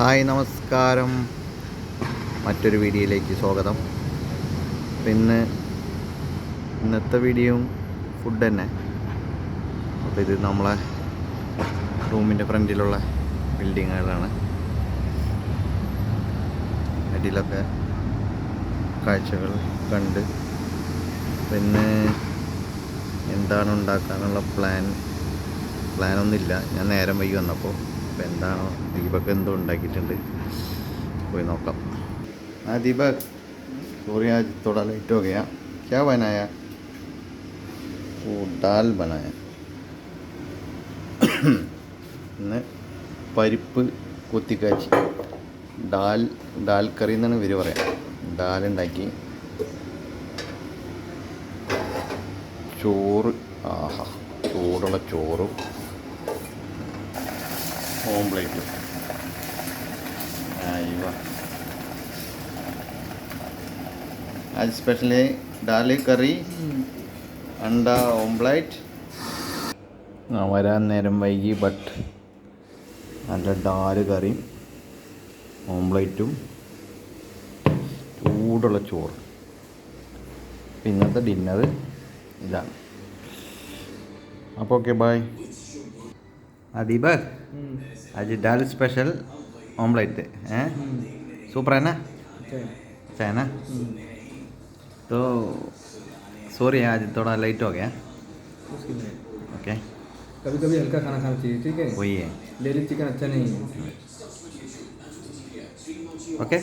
Hi നമസ്കാരം, മറ്റൊരു വീഡിയോയിലേക്ക് സ്വാഗതം. പിന്നെ ഇന്നത്തെ വീഡിയോയും ഫുഡ് തന്നെ. അപ്പോൾ ഇത് നമ്മളെ റൂമിൻ്റെ ഫ്രണ്ടിലുള്ള ബിൽഡിങ്ങുകളാണ്. അടിയിലൊക്കെ കാഴ്ചകൾ കണ്ട് പിന്നെ എന്താണ് ഉണ്ടാക്കാനുള്ള പ്ലാനൊന്നുമില്ല. ഞാൻ നേരം വൈകി വന്നപ്പോൾ. അപ്പോൾ എന്താണോ ദീപക് എന്തോ ഉണ്ടാക്കിയിട്ടുണ്ട്, പോയി നോക്കാം. ആ ദീപക്, സോറി आज थोड़ा लेट हो गया. क्या बनाया? वो दाल बनाया. ഇന്ന് പരിപ്പ് കുത്തിക്കാച്ചി ദാൽ കറി എന്നാണ് ഇവർ പറയാം. ദാലുണ്ടാക്കി, ചോറ്, ആഹാ ചൂടുള്ള ചോറും ഓംപ്ലേറ്റും. आज स्पेशल है दाल कറി, അണ്ട ഓംപ്ലേറ്റ്. വരാൻ നേരം വൈകി, ബട്ട് നല്ല ദാൽ കറിയും ഓംപ്ലേറ്റും ചൂടുള്ള ചോറ്. ഇന്നത്തെ ഡിന്നർ ഇതാണ്. അപ്പോൾ ഓക്കെ, ബായ്. दीपक, आज दाल स्पेशल ऑमलेट है. सुपर है ना? अच्छा है ना? तो सॉरी आज थोड़ा लेट हो गया. ओके, कभी कभी हल्का खाना खाना चाहिए, ठीक है? वही है. डेली चिकन अच्छा नहीं है. ओके,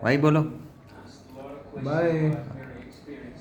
बाय बोलो. बाय.